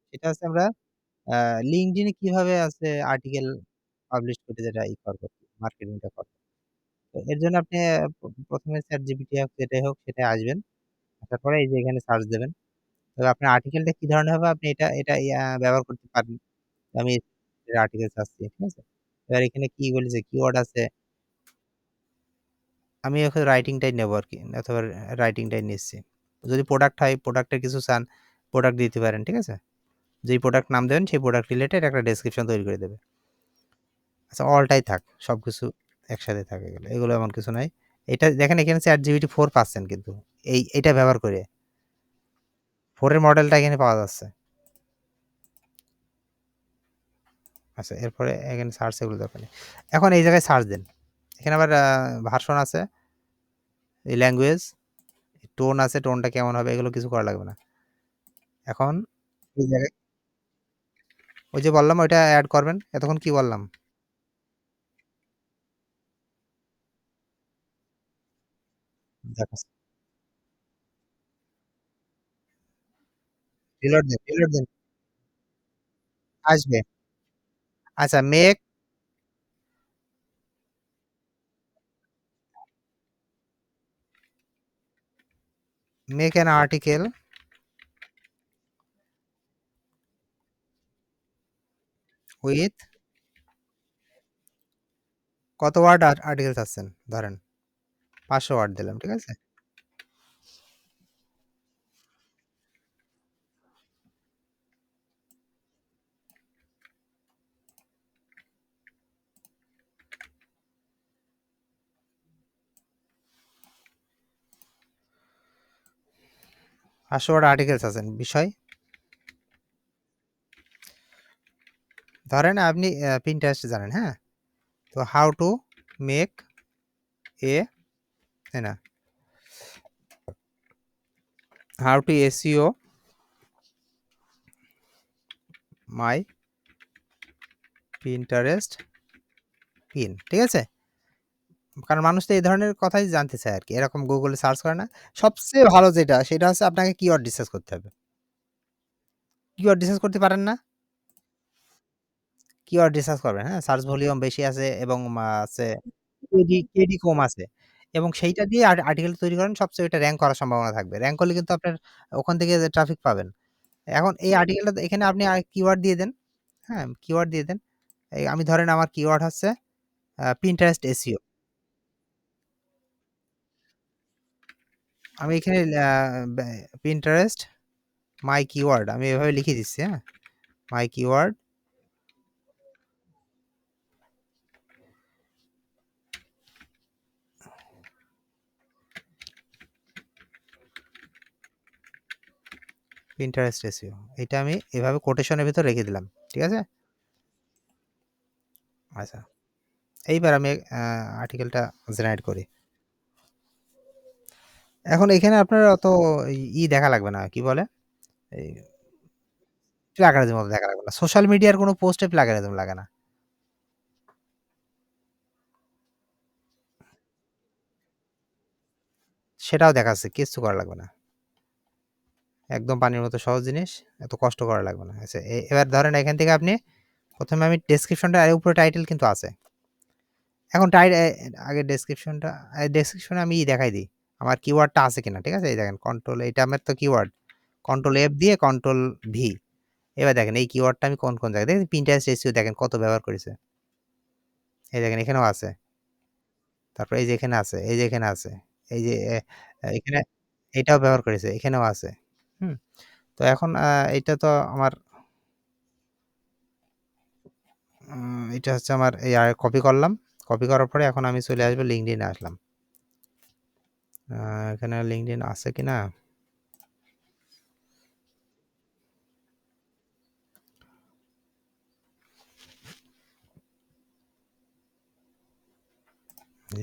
সেটা হচ্ছে আমরা আ LinkedIn এ কিভাবে আছে আর্টিকেল পাবলিশ করতে যেটা করব, মার্কেটিংটা করব। তো এর জন্য আপনি ১ম এ ChatGPT হোক যেটাই হোক সেটায় আসবেন। আসার পরে এই যে এখানে সার্চ দেবেন। তো আপনার আর্টিকেলটা কি ধরনের হবে আপনি এটা ব্যবহার করতে পারেন। আমি এর আর্টিকেল চাচ্ছি, ঠিক আছে? এবার এখানে কি বলেছে কিওয়ার্ড আছে। আমি এখন রাইটিংটাই নেব আরকি অথবা রাইটিংটাই নিচ্ছি। যদি প্রোডাক্ট হয় প্রোডাক্টের কিছু চান, প্রোডাক্ট দিতে পারেন, ঠিক আছে? যেই প্রোডাক্ট নাম দেবেন সেই প্রোডাক্ট রিলেটেড একটা ডেসক্রিপশন তৈরি করে দেবে। আচ্ছা অলটাই থাক। সবকিছু একসাথে থাক এগুলো। এগুলো এমন কিছু নাই। এটা দেখেন এখানে ChatGPT 4 পাচ্ছেন কিন্তু। এইটা ব্যবহার করে। 4 এর মডেলটা এখানে পাওয়া যাচ্ছে। আচ্ছা এরপরে এখানে সার্চ এগুলো দরকার নেই। এখন এই জায়গায় সার্চ দেন। এখানে আবার ভার্সন আছে, এই ল্যাঙ্গুয়েজ, টোন আছে, টোনটা কেমন হবে এগুলো কিছু করা লাগবে না। এখন এই জায়গায় ওই যে বললাম ওইটা এড করবেন। এতক্ষণ কি বললাম? দেখাচ্ছি। রিলোড দেন। আসবে। আচ্ছা মেক অ্যান আর্টিকেল উইথ কত ওয়ার্ড আর্টিকেল চাচ্ছেন? ধরেন ৫০০ ওয়ার্ড দিলাম, ঠিক আছে? ৫০০ ওয়ার্ড আর্টিকেল চাচ্ছেন। বিষয় ধরেন আপনি Pinterest জানেন, হ্যাঁ? তো হাউ টু মেক এ তাই না? How to SEO my Pinterest pin, ঠিক আছে? কারণ মানুষ তো এই ধরনের কথাই জানতে চায় আরকি। এরকম Google এ সার্চ করে না? সবচেয়ে ভালো যেটা সেটা হচ্ছে আপনাকে কিওয়ার্ড রিসার্চ করতে হবে। কিওয়ার্ড রিসার্চ করতে পারেন না? কিওয়ার্ড রিসার্চ করবেন, হ্যাঁ? সার্চ ভলিউম বেশি আছে এবং আছে কেডি কম আছে। এবং সেইটা দিয়ে আর্টিকেল তৈরি করেন সবচেয়ে ওইটা র‍্যাংক করার সম্ভাবনা থাকবে। র‍্যাংক করলে কিন্তু আপনার ওখান থেকে ট্রাফিক পাবেন। এখন এই আর্টিকেলটা এখানে আপনি কিওয়ার্ড দিয়ে দেন, হ্যাঁ? কিওয়ার্ড দিয়ে দেন। এই আমি ধরেন আমার কিওয়ার্ড হচ্ছে Pinterest SEO। আমি এখানে ব্যা Pinterest মাই কিওয়ার্ড আমি এভাবে লিখে দিচ্ছি, হ্যাঁ? মাই কিওয়ার্ড Pinterest SEO। এটা আমি এভাবে কোটেশনের ভিতর রেখে দিলাম। ঠিক আছে? আচ্ছা। এইবার আমি আর্টিকেলটা জেনারেট করি। এখন এখানে আপনার অত দেখা লাগবে না। কি বলে? এই প্লাগারিজম মতো দেখা লাগবে না। সোশ্যাল মিডিয়ার কোনো পোস্টে প্লাগারিজম লাগে না। সেটাও দেখাচ্ছে। কিচ্ছু করা লাগবে না। একদম পানির মতো সহজ জিনিস। এত কষ্ট করা লাগবে না। আচ্ছা এবার ধরেন এখান থেকে আপনি ১ম এ আমি ডেসক্রিপশনটা এর উপরে টাইটেল কিন্তু আছে। এখন আগে ডেসক্রিপশনে আমি দেখাই দিই। আমার কিওয়ার্ডটা আছে কিনা। ঠিক আছে? এই দেখেন কন্ট্রোল এটা আমার তো কিওয়ার্ড। কন্ট্রোল F দিয়ে কন্ট্রোল V। এবার দেখেন এই কিওয়ার্ডটা আমি কোন জায়গায় দেখেন Pinterest SEO দেখেন কত ব্যবহার করেছে। এই দেখেন এখানেও আছে। তারপরে এই যে এখানে আছে, এই যে এখানে আছে। এই যে এখানে এটাও ব্যবহার করেছে। এখানেও আছে। হুম? তো এখন এটা তো আমার এটা হচ্ছে আমার এই কপি করলাম। কপি করার পরে এখন আমি চলে আসবো LinkedIn এ আসলাম। আ এখানে LinkedIn আছে কিনা?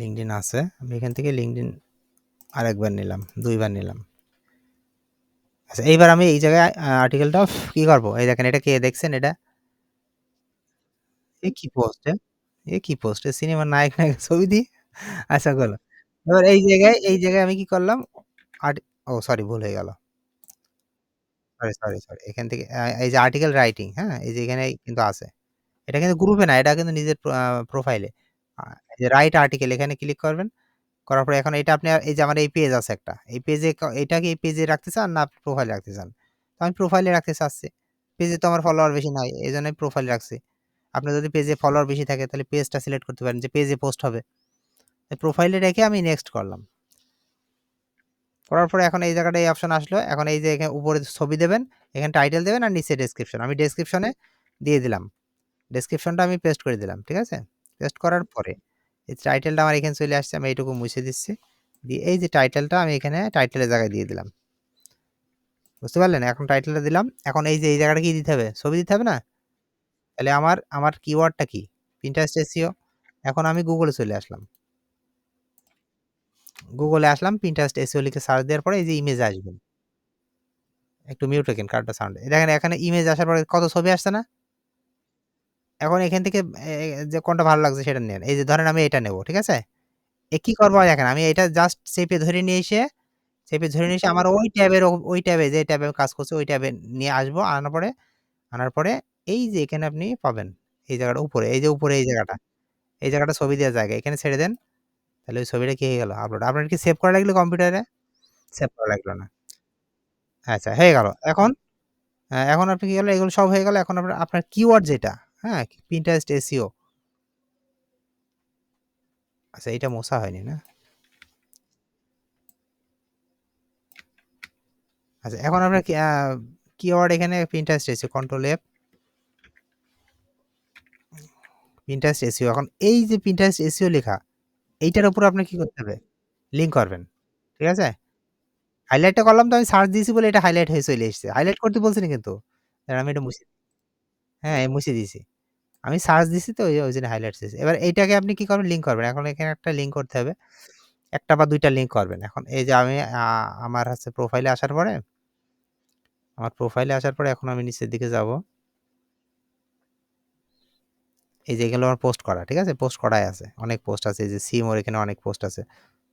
LinkedIn আছে। আমি এখান থেকে LinkedIn আরেকবার নিলাম, ২ বার নিলাম। আচ্ছা এইবার আমি এই জায়গায় আর্টিকেলটা কি করব? এই দেখেন এটা কে দেখছেন এটা? এ কি পোস্ট এ কি পোস্ট? এ সিনেমার নায়ক নায়িকার ছবি দিয়ে? আচ্ছা হলো। এবার এই জায়গায় আমি কি করলাম? আর্টি ও সরি ভুল হয়ে গেল। সরি। এখান থেকে এই যে আর্টিকেল রাইটিং, হ্যাঁ? এই যে এখানে কিন্তু আছে। এটা কিন্তু গ্রুপে না, এটা কিন্তু নিজের প্রোফাইলে। আ এই যে রাইট আর্টিকেল এখানে ক্লিক করবেন। করার পরে এখন এটা আপনি এই যে আমার এই পেজ আছে একটা। এই পেজে এটা কি এই পেজে রাখতে চান না আপনি প্রোফাইলে রাখতে চান? তো আমি প্রোফাইলে রাখতে চাচ্ছি। পেজে তো আমার ফলোয়ার বেশি নাই। এজন্য আমি প্রোফাইলে রাখছি। আপনার যদি পেজে ফলোয়ার বেশি থাকে তাহলে পেজটা সিলেক্ট করতে পারেন যে পেজে পোস্ট হবে। প্রোফাইলে রেখে আমি নেক্সট করলাম। করার পরে এখন এই জায়গাটা এই অপশন আসলো। এখন এই যে এখানে উপরে ছবি দেবেন, এখানে টাইটেল দেবেন আর নিচে ডেসক্রিপশন। আমি ডেসক্রিপশনে দিয়ে দিলাম। ডেসক্রিপশনটা আমি পেস্ট করে দিলাম। ঠিক আছে? পেস্ট করার পরে এই টাইটেলটা আমার এখানে চলে আসছে। আমি এইটুকু মুছে দিচ্ছি। দিয়ে এই যে টাইটেলটা আমি এখানে টাইটেলের জায়গায় দিয়ে দিলাম। বুঝতে পারলেন? এখন টাইটেলটা দিলাম। এখন এই যে এই জায়গাটা কি দিতে হবে? ছবি দিতে হবে না? তাহলে আমার কিওয়ার্ডটা কি? Pinterest SEO। এখন আমি গুগলে চলে আসলাম। গুগলে আসলাম Pinterest SEO লিখে সার্চ দেওয়ার পরে এই যে ইমেজ আসবেন। একটু মিউট রাখেন কার্ডটা সাউন্ড। দেখেন এখানে ইমেজ আসার পরে কত ছবি আসছে না? এখন এখান থেকে যে কোনটা ভালো লাগছে সেটা নেন। এই যে ধরেন আমি এটা নেব। ঠিক আছে? কি করব দেখেন আমি এটা জাস্ট চেপে ধরে নিয়ে এসে আমার ওই ট্যাবের ওই ট্যাবে যে ট্যাবে আমি কাজ করছি ওই ট্যাবে নিয়ে আসবো। আনার পরে এই যে এখানে আপনি পাবেন। এই জায়গাটা উপরে, এই যে উপরে এই জায়গাটা। এই জায়গাটা ছবি দেওয়ার জায়গা। এখানে ছেড়ে দেন। তাহলে ওই ছবিটা কি হয়ে গেল? আপলোড। আপনার কি সেভ করা লাগলো কম্পিউটারে? সেভ করা লাগলো না। আচ্ছা হয়ে গেল। এখন আপনি কি করলেন? এগুলো সব হয়ে গেল। এখন আপনার কিওয়ার্ড যেটা, হ্যাঁ? Pinterest SEO। আচ্ছা এটা মোছা হয়নি না? আচ্ছা এখন আপনার কিওয়ার্ড এখানে Pinterest SEO control F Pinterest SEO এখন এই যে Pinterest SEO লেখা এইটার উপর আপনার কি করতে হবে? লিঙ্ক করবেন। ঠিক আছে? হাইলাইটটা করলাম তো আমি সার্চ দিয়েছি বলে এটা হাইলাইট হয়ে চলে এসেছে। হাইলাইট করতে বলছিনি কিন্তু। দাঁড়ান আমি এটা মুছে হ্যাঁ, মুছে দিয়েছি। আমি সার্চ দিছি তো ওইজন্য হাইলাইটস হয়েছে। এবার এইটাকে আপনি কি করবেন? লিঙ্ক করবেন। এখন এখানে একটা লিঙ্ক করতে হবে। ১ টা বা ২ টা লিঙ্ক করবেন। এখন এই যে আমি আমার হচ্ছে প্রোফাইলে আসার পরে এখন আমি নিচের দিকে যাবো। এই যে এগুলো আমার পোস্ট করা। ঠিক আছে? পোস্ট করাই আছে। অনেক পোস্ট আছে। এই যে সি মোর এখানে অনেক পোস্ট আছে।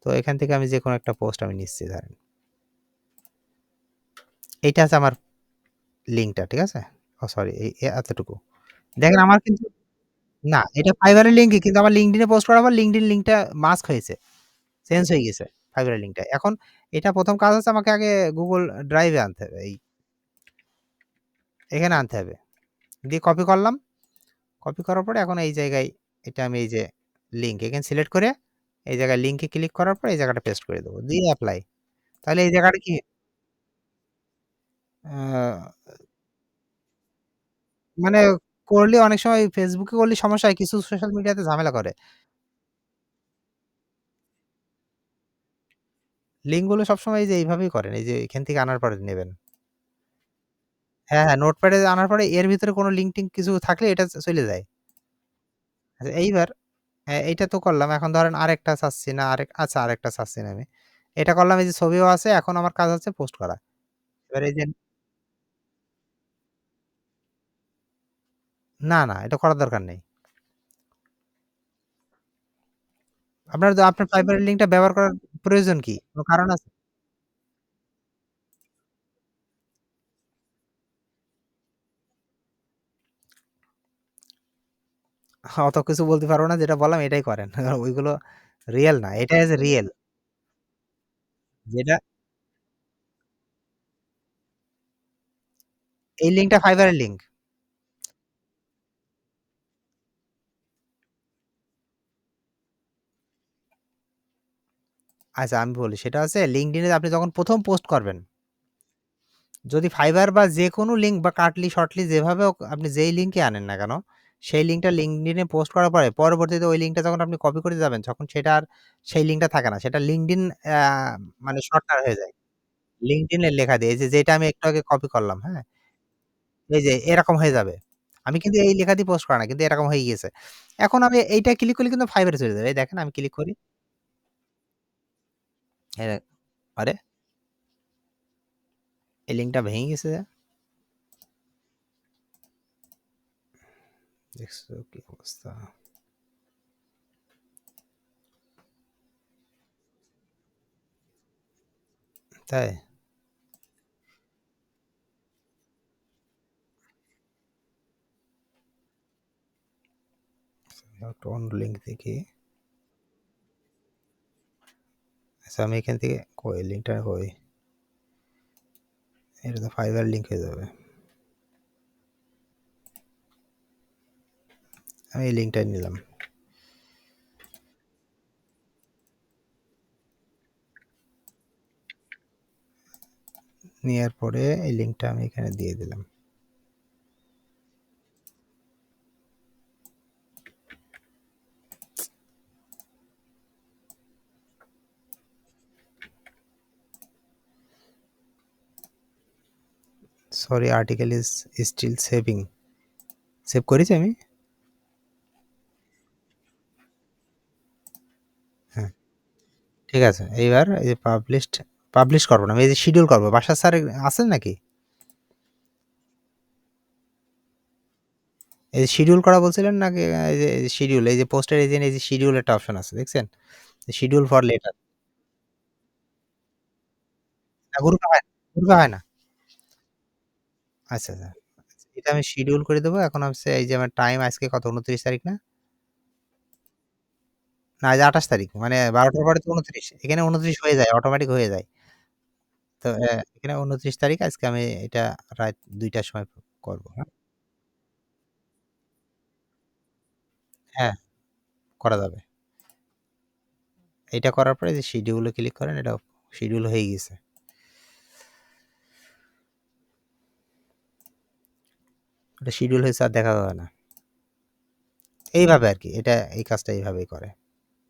তো এখান থেকে আমি যেকোনো একটা পোস্ট আমি নিচ্ছি ধরেন। এইটা হচ্ছে আমার লিঙ্কটা। ঠিক আছে? সরি এতটুকু। দেখেন আমার কিন্তু না এটা Fiverr এর লিঙ্কই কিন্তু আমার LinkedIn এ পোস্ট করার পর LinkedIn লিঙ্কটা মাস্ক হয়েছে। চেঞ্জ হয়ে গেছে Fiverr এর লিঙ্কটা। এখন এটা ১ম কাজ হচ্ছে আমাকে আগে Google Drive এ আনতে হবে। এখানে আনতে হবে। দিয়ে কপি করলাম। কপি করার পরে এখন এই জায়গায় এটা আমি এই যে লিঙ্ক এখানে সিলেক্ট করে এই জায়গায় লিঙ্কে ক্লিক করার পর এই জায়গাটা পেস্ট করে দেব। দিয়ে এপ্লাই। তাহলে এই জায়গাটা কি আ মানে করলে অনেক সময় Facebook এ করলে সমস্যা হয়। কিছু সোশ্যাল মিডিয়াতে ঝামেলা করে। লিঙ্ক গুলো সবসময় এই যে এইভাবেই করেন। এই যে এখান থেকে আনার পরে নেবেন। হ্যাঁ, নোটপ্যাডে আনার পরে এর ভিতরে কোনো লিঙ্ক-টিঙ্ক কিছু থাকলে এটা চলে যায়। আচ্ছা এইবার এইটা তো করলাম। এখন ধরেন আরেকটা চাচ্ছি না আচ্ছা আরেকটা চাচ্ছি না আমি। এটা করলাম এই যে ছবিও আছে। এখন আমার কাজ হচ্ছে পোস্ট করা। এবার এই যে না, এটা করার দরকার নেই। আপনার Fiverr এর লিঙ্কটা ব্যবহার করার প্রয়োজন কি? কোন কারণ আছে? অত কিছু বলতে পারব না। যেটা বললাম এটাই করেন। ওইগুলো রিয়াল না। এটা ইস রিয়াল। যেটা এই লিঙ্কটা Fiverr এর লিঙ্ক। আচ্ছা আমি বলি সেটা হচ্ছে LinkedIn এ আপনি যখন ১ম পোস্ট করবেন, যদি Fiverr বা যেকোনো লিঙ্ক বা কাটলি, শর্টলি যেভাবে হোক আপনি যেই লিঙ্কে আনেন না কেন, সেই লিঙ্কটা LinkedIn এ পোস্ট করার পরে পরবর্তীতে ওই লিঙ্কটা যখন আপনি কপি করে যাবেন, তখন সেটা আর সেই লিঙ্কটা থাকে না। সেটা LinkedIn আ মানে শর্টকাট হয়ে যায়। LinkedIn এর লেখা দিয়ে এই যে যেটা আমি একটু আগে কপি করলাম, হ্যাঁ? এই যে এরকম হয়ে যাবে। আমি কিন্তু এই লেখা দিয়ে পোস্ট করা না। কিন্তু এরকম হয়ে গিয়েছে। এখন আমি এইটা ক্লিক করলে কিন্তু Fiverr এ চলে যাবে। এই দেখেন আমি ক্লিক করি। এ আরে! এই লিঙ্কটা ভেঙে গেছে যে? দেখছো কি অবস্থা? তাই? একটু অন্য লিঙ্ক দেখি। আচ্ছা আমি এখান থেকে কই লিঙ্কটা কই? এটা তো ফাইবার লিঙ্ক হয়ে যাবে। আমি এই লিঙ্কটাই নিলাম। নেওয়ার পরে এই লিঙ্কটা আমি এখানে দিয়ে দিলাম। Sorry article is still saving. Save করেছি আমি? হ্যাঁ, ঠিক আছে। এইবার এই যে পাবলিশ করব না। আমি এই যে শিডিউল করব। বাশার স্যার আছেন নাকি? এই যে শিডিউল করা বলছিলেন নাকি এই যে শিডিউল এই যে পোস্টের এই যে শিডিউল একটা অপশন আছে দেখছেন? Schedule for letter. না গ্রুপে হয় না, গ্রুপে হয় না। আচ্ছা, আচ্ছা। এটা আমি শিডিউল করে দেব। এখন হচ্ছে এই যে আমার টাইম আজকে কত ২৯ তারিখ না? না আজ ২৮ তারিখ। মানে ১২ টার পরে তো ২৯। এখানে ২৯ হয়ে যায়, অটোমেটিক হয়ে যায়। তো এখানে ২৯ তারিখ আজকে আমি এটা রাত ২ টার সময় করব। হ্যাঁ? হ্যাঁ, করা যাবে। এটা করার পরে যে শিডিউল এ ক্লিক করেন এটা শিডিউল হয়ে গেছে। এটা শিডিউল হয়েছে আর দেখা যাবে না। এইভাবে আরকি। এটা এই কাজটা এইভাবেই করে।